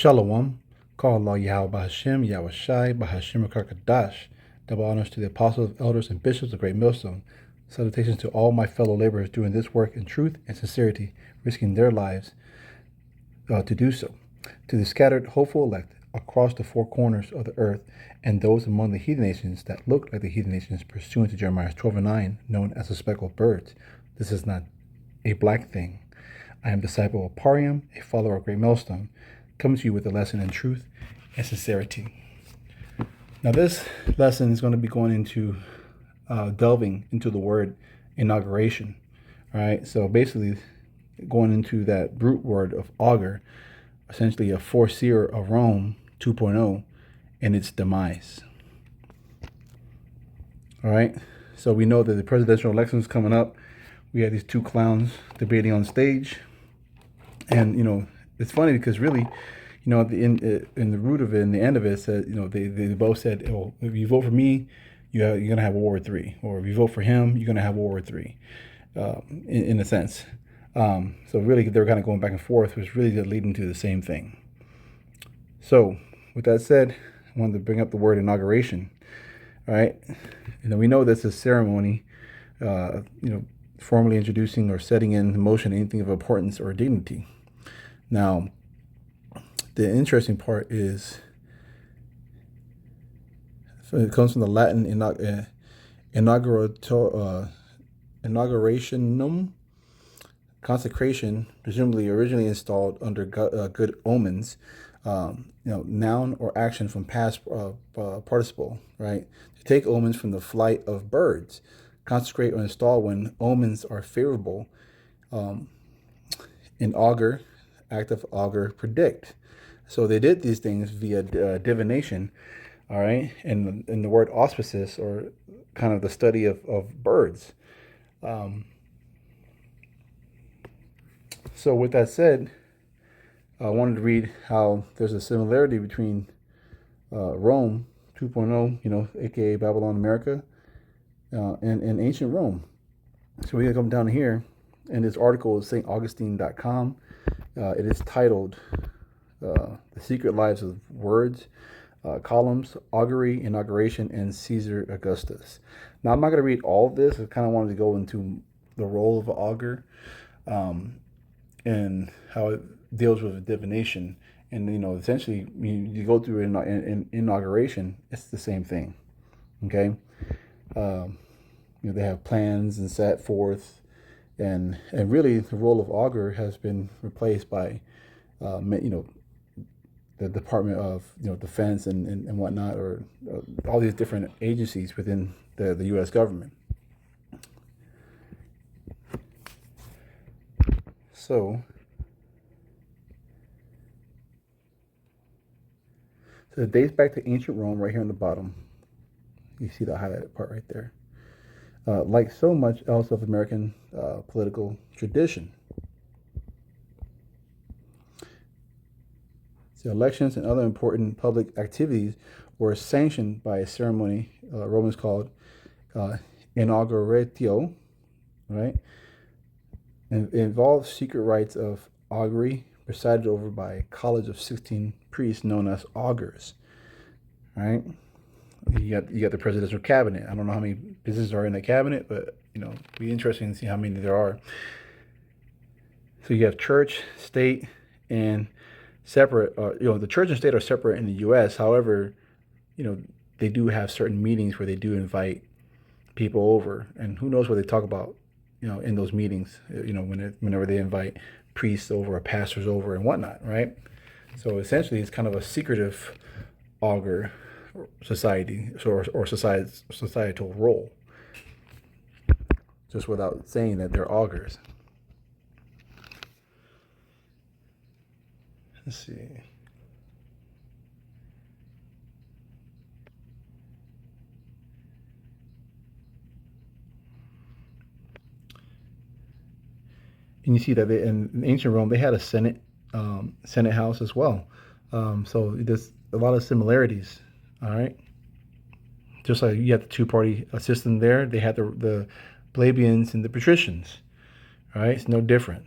Shalom. Call Allah Yahweh Bahashem, Yahweh Shai, Bahashem Kadash. Double honors to the apostles, elders, and bishops of Great Millstone. Salutations to all my fellow laborers doing this work in truth and sincerity, risking their lives to do so. To the scattered, hopeful elect across the four corners of the earth, and those among the heathen nations that look like the heathen nations pursuant to Jeremiah 12:9, known as the speckled birds. This is not a black thing. I am disciple of Parium, a follower of Great Millstone, coming to you with a lesson in truth and sincerity. Now, this lesson is going to be going into delving into the word inauguration. All right, so basically going into that root word of augur, essentially a Forseer of Rome 2.0, and its demise. All right, so we know that the presidential election is coming up. We had these two clowns debating on stage, and it's funny because really, in the root of it, in the end of it, said they both said, "Oh, if you vote for me, you're gonna have World War III, or if you vote for him, you're gonna have World War III." In a sense, so really they're kind of going back and forth, which really leading to the same thing. So, with that said, I wanted to bring up the word inauguration. All right, we know this is ceremony, formally introducing or setting in motion anything of importance or dignity. Now, the interesting part is, so it comes from the Latin inaugurationum, consecration, presumably originally installed under good omens, noun or action from past participle, right? To take omens from the flight of birds, consecrate or install when omens are favorable. In augur, act of augur, predict. So they did these things via divination, all right? And the word auspices, or kind of the study of birds. So with that said, I wanted to read how there's a similarity between Rome 2.0, aka Babylon America, and ancient Rome. So we're going to come down here, and this article is staugustine.com. It is titled The Secret Lives of Words, Columns, Augury, Inauguration, and Caesar Augustus. Now, I'm not going to read all of this. I kind of wanted to go into the role of an augur and how it deals with divination. And, essentially, you go through an inauguration, it's the same thing, okay? They have plans and set forth, and really the role of augur has been replaced by, the Department of Defense and whatnot, or all these different agencies within the U.S. government. So it dates back to ancient Rome, right here on the bottom. You see the highlighted part right there. Like so much else of American political tradition. The elections and other important public activities were sanctioned by a ceremony Romans called inauguratio, right? And it involved secret rites of augury presided over by a college of 16 priests known as augurs, right? You got the presidential cabinet. I don't know how many businesses are in the cabinet, but it'd be interesting to see how many there are. So you have church, state, and separate. The church and state are separate in the U.S. However, they do have certain meetings where they do invite people over, and who knows what they talk about, in those meetings. Whenever they invite priests over or pastors over and whatnot, right? So essentially, it's kind of a secretive augur society or societal role, just without saying that they're augurs. Let's see. And you see that in ancient Rome, they had a Senate house as well. So there's a lot of similarities. All right. Just like you had the two-party system there, they had the plebeians and the patricians. All right. It's no different.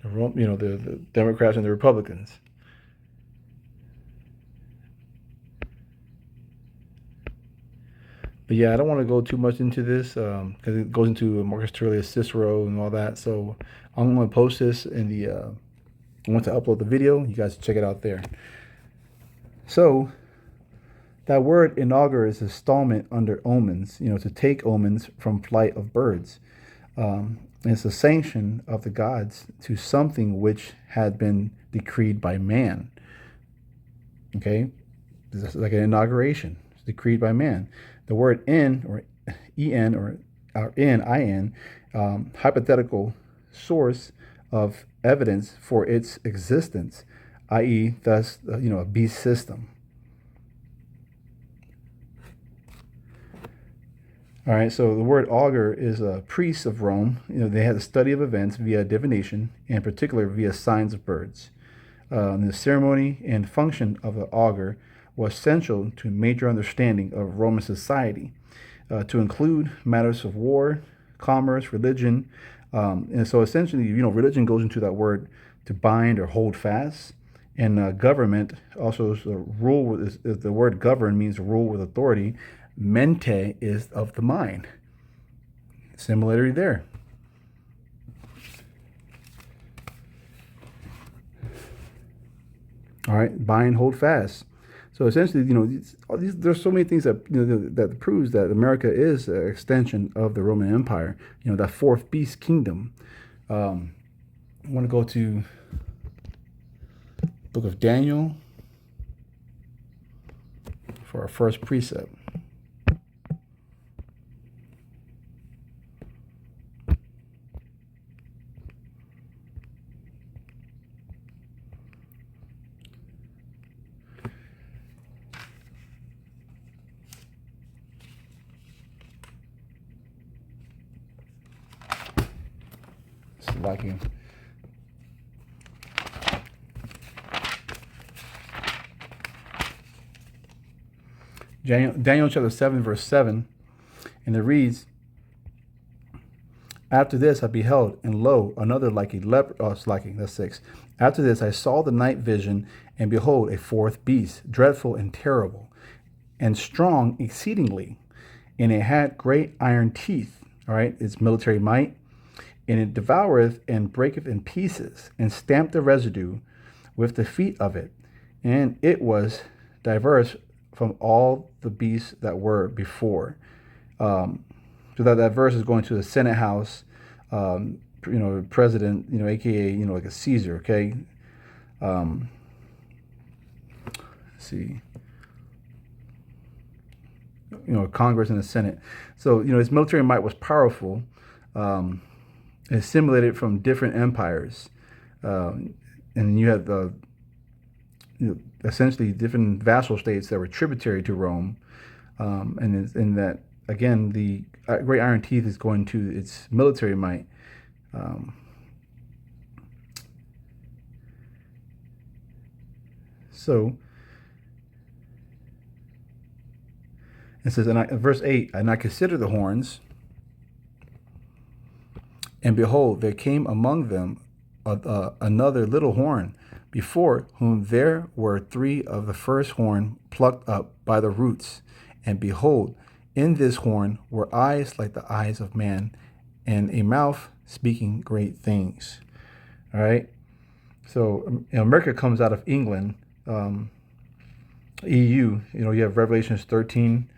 The Democrats and the Republicans. But yeah, I don't want to go too much into this because it goes into Marcus Aurelius Cicero and all that. So I'm going to post this in the. I want to upload the video. You guys check it out there. So that word inaugur is installment under omens. To take omens from flight of birds. It's a sanction of the gods to something which had been decreed by man. Okay, it's like an inauguration. It's decreed by man. The word in or en or in hypothetical source of evidence for its existence, i.e., thus a beast system. All right, so the word augur is a priest of Rome. They had the study of events via divination, and in particular via signs of birds. The ceremony and function of the augur was essential to major understanding of Roman society, to include matters of war, commerce, religion. And so essentially, religion goes into that word to bind or hold fast. And government also is rule. Is the word govern means rule with authority. Mente is of the mind. Similarity there. All right, bind, hold fast. So essentially, there's so many things that that proves that America is an extension of the Roman Empire. That fourth beast kingdom. I want to go to Book of Daniel for our first precept. Liking. Daniel chapter 7, verse 7, and it reads, After this I beheld, and lo, another like a leopard. Oh, it's lacking. That's 6. After this I saw the night vision, and behold, a fourth beast, dreadful and terrible, and strong exceedingly, and it had great iron teeth. All right, its military might. And it devoureth and breaketh in pieces, and stamped the residue with the feet of it. And it was diverse from all the beasts that were before. So that verse is going to the Senate House, president, aka, like a Caesar, okay? Let's see. Congress and the Senate. So, its military might was powerful. Assimilated from different empires, and you had the essentially different vassal states that were tributary to Rome, and in that again the great iron teeth is going to its military might. So it says in verse 8, and I consider the horns. And behold, there came among them another little horn, before whom there were 3 of the first horn plucked up by the roots. And behold, in this horn were eyes like the eyes of man, and a mouth speaking great things. All right. So America comes out of England, EU. You have Revelations 13.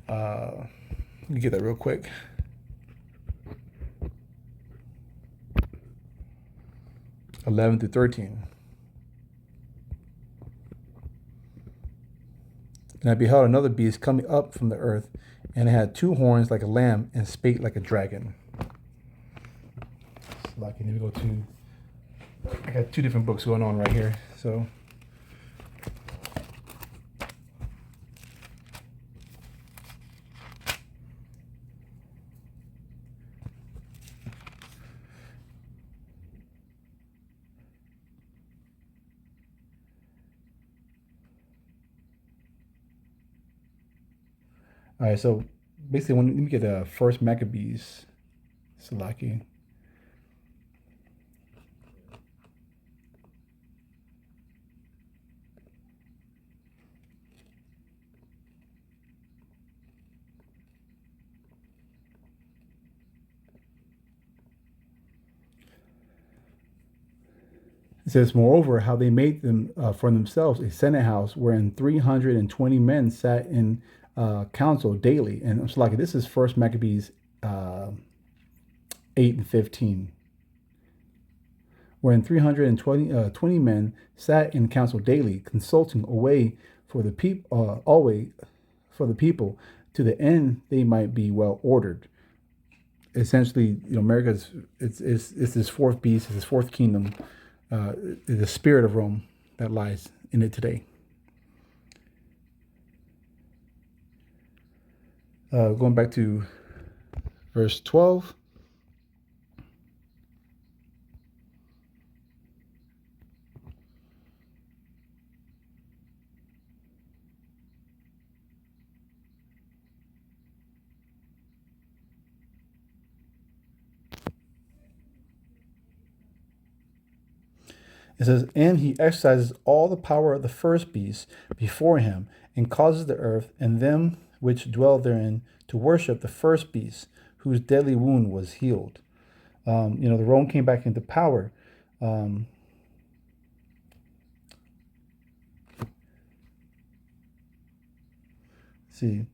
Let me get that real quick. 11 through 13. And I beheld another beast coming up from the earth, and it had 2 horns like a lamb, and spake like a dragon. So let me go to. I got 2 different books going on right here. So. All right, so basically, let me get the first Maccabees, Salaki. It says, moreover, how they made them for themselves a senate house wherein 320 men sat in council daily. And it's like this is First Maccabees 8 and 15, wherein 320 20 men sat in council daily, consulting always for the people, to the end they might be well ordered. Essentially, America's it's this fourth beast, it's this fourth kingdom, the spirit of Rome that lies in it today. Going back to verse 12. It says, and he exercises all the power of the first beast before him, and causes the earth and them which dwell therein to worship the first beast, whose deadly wound was healed. The Rome came back into power. Um, see,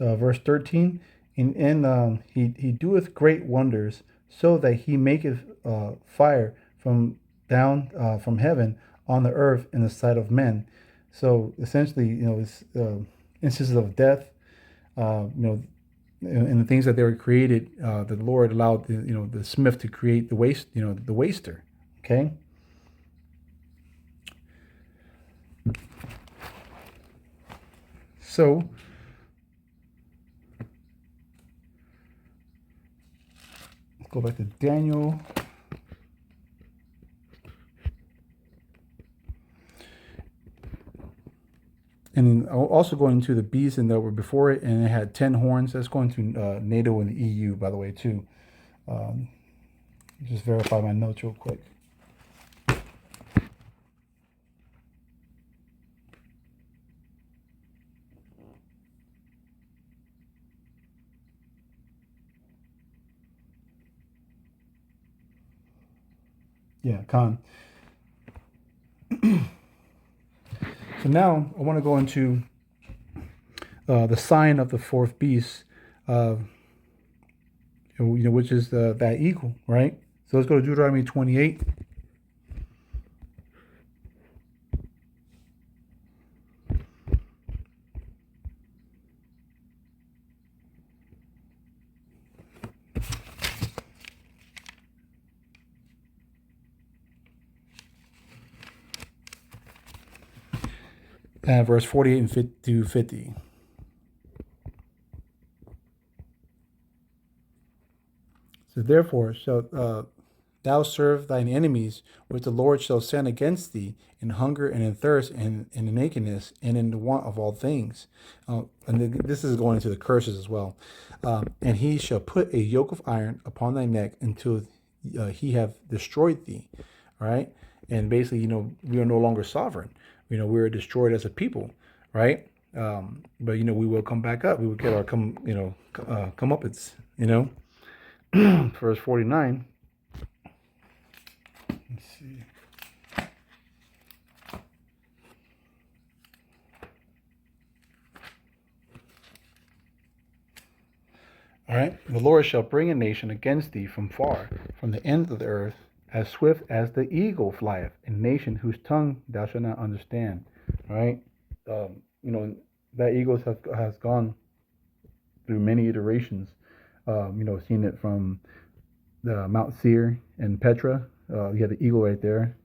verse 13, and he doeth great wonders, so that he maketh fire from down from heaven on the earth in the sight of men. So essentially, it's instances of death, and the things that they were created, the Lord allowed the smith to create the waster. Okay. So let's go back to Daniel. And also going to the beast and that were before it, and it had 10 horns. That's going to NATO and the EU, by the way, too. Um, just verify my notes real quick. Yeah, Khan. So now I want to go into the sign of the fourth beast, uh, which is that eagle, right? So let's go to Deuteronomy 28. Verse 48 and 50 to 50. So therefore shalt thou serve thine enemies, which the Lord shall send against thee, in hunger and in thirst and in nakedness and in the want of all things. This is going into the curses as well. And he shall put a yoke of iron upon thy neck until he have destroyed thee. All right. And basically, we are no longer sovereign. We are destroyed as a people, right? But we will come back up. We will get our comeuppance. Verse 49. Let's see. All right. The Lord shall bring a nation against thee from far, from the end of the earth, as swift as the eagle flieth, a nation whose tongue thou shalt not understand. All right. That eagle has gone through many iterations. Seeing it from the Mount Seir and Petra. You have the eagle right there.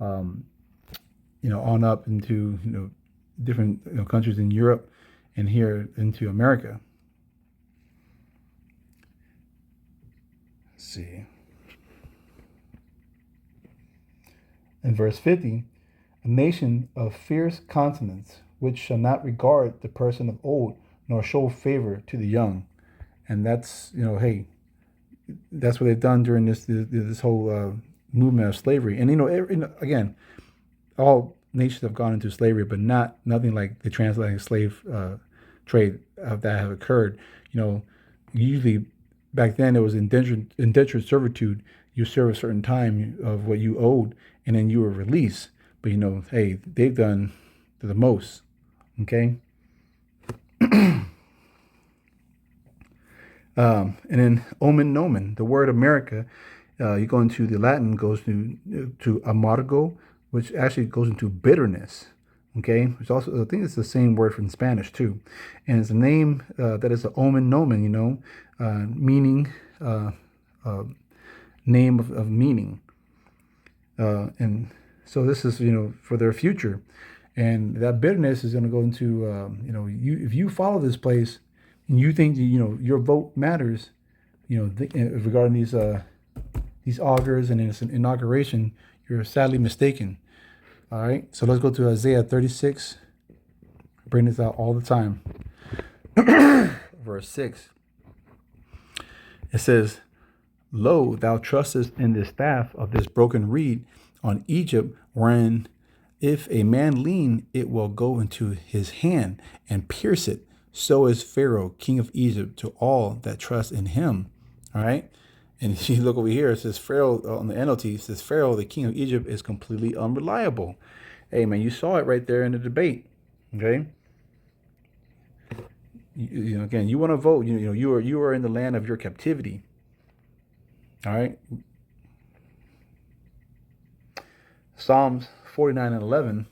On up into different countries in Europe, and here into America. Let's see. In verse 50, a nation of fierce countenance, which shall not regard the person of old, nor show favor to the young. And that's, hey, that's what they've done during this whole movement of slavery. And again, all nations have gone into slavery, but nothing like the transatlantic slave trade that have occurred. You know, usually back then it was indentured servitude. You serve a certain time of what you owed, and then you were released. But hey, they've done the most. Okay. And then omen nomen, the word America, you go into the Latin, goes to amargo, which actually goes into bitterness. Okay, which also I think it's the same word from Spanish too, and it's a name that is an omen nomen, meaning uh, name of meaning, and so this is for their future, and that bitterness is going to go into you if you follow this place and you think that, your vote matters, regarding these augurs and its inauguration, you're sadly mistaken. All right, so let's go to Isaiah 36. I bring this out all the time. Verse 6. It says, Lo, thou trustest in the staff of this broken reed on Egypt, wherein if a man lean, it will go into his hand and pierce it. So is Pharaoh, king of Egypt, to all that trust in him. All right. And if you look over here, it says Pharaoh on the NLT, it says Pharaoh, the king of Egypt, is completely unreliable. Hey, man, you saw it right there in the debate. Okay. Again, you want to vote. You are in the land of your captivity. All right. Psalms 49 and 11.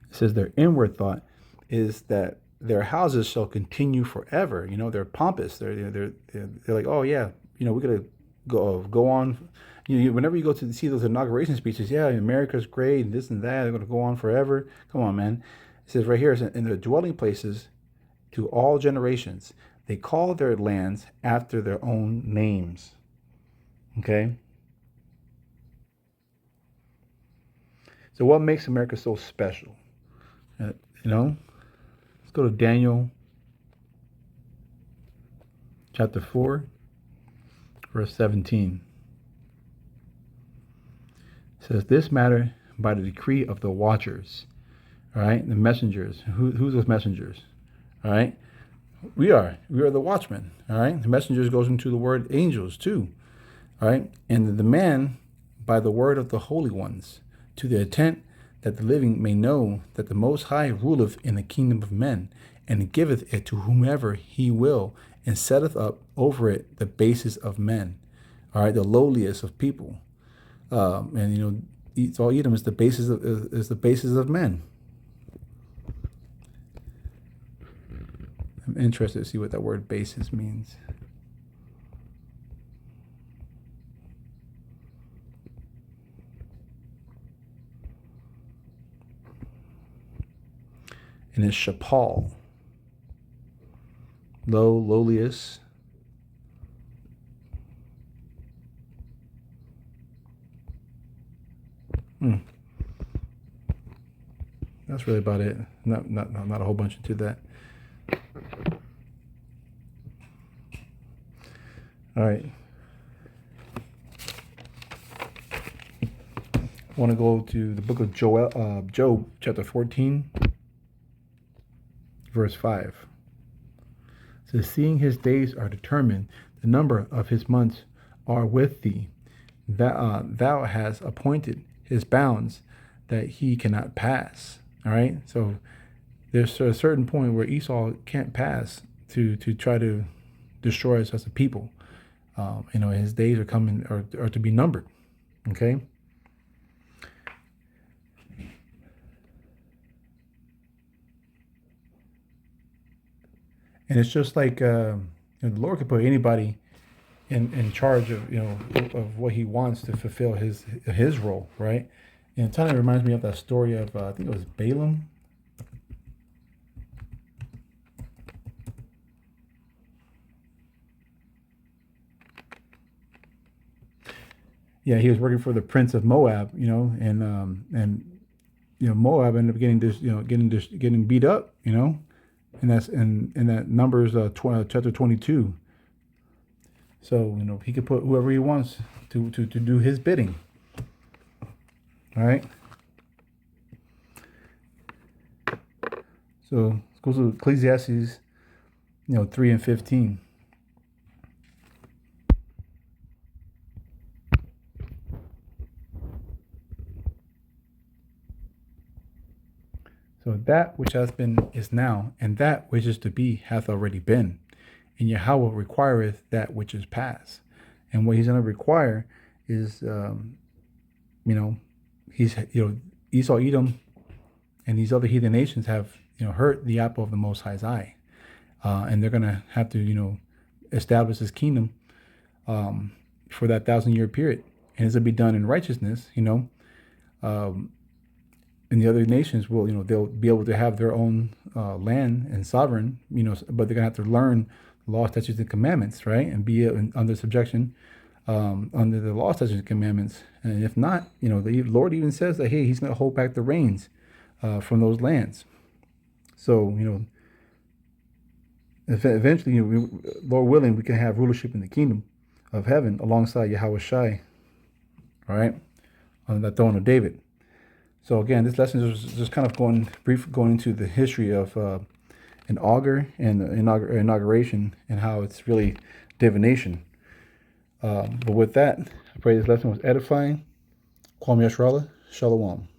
It says their inward thought is that their houses shall continue forever. They're pompous. They're like, oh yeah, we're gonna go on. Whenever you go to see those inauguration speeches, yeah, America's great and this and that. They're gonna go on forever. Come on, man. It says right here, in their dwelling places, to all generations, they call their lands after their own names. Okay. So what makes America so special? Uh, you know, let's go to Daniel chapter 4, verse 17. It says, This matter by the decree of the watchers. All right, the messengers. Who's those messengers? All right, we are the watchmen. All right, the messengers goes into the word angels too. All right, and the demand by the word of the holy ones, to the intent that the living may know that the Most High ruleth in the kingdom of men, and giveth it to whomever he will, and setteth up over it the bases of men. All right, the lowliest of people. And all Edom is the basis of men. I'm interested to see what that word basis means. And it's Shapal. Lowliest. That's really about it. Not a whole bunch into that. All right. I want to go to the book of Job, chapter 14, verse 5. It says, Seeing his days are determined, the number of his months are with thee. Thou hast appointed his bounds that he cannot pass. All right. So there's a certain point where Esau can't pass to try to destroy us as a people. His days are coming are to be numbered. Okay. And it's just like the Lord could put anybody in charge of of what He wants to fulfill His role, right? And it kind of reminds me of that story of I think it was Balaam. yeah, he was working for the Prince of Moab, and Moab ended up getting beat up, and that's in that Numbers chapter 22. So he could put whoever he wants to do his bidding. All right. So let's go to Ecclesiastes, 3:15. So that which has been is now, and that which is to be hath already been. And Yahweh requireth that which is past. And what he's going to require is, he's, Esau, Edom, and these other heathen nations have, hurt the apple of the Most High's eye. And they're going to have to, establish his kingdom for that 1,000-year period. And it's going to be done in righteousness, and the other nations will, they'll be able to have their own land and sovereign, but they're going to have to learn the law, statutes, and commandments, right? And be under subjection under the law, statutes, and commandments. And if not, the Lord even says that, hey, he's going to hold back the rains from those lands. So, eventually, Lord willing, we can have rulership in the kingdom of heaven alongside Yahweh Shai, all right, on the throne of David. So again, this lesson is just kind of going into the history of an augur and inauguration and how it's really divination. But with that, I pray this lesson was edifying. Kwame Yashrala, Shalom.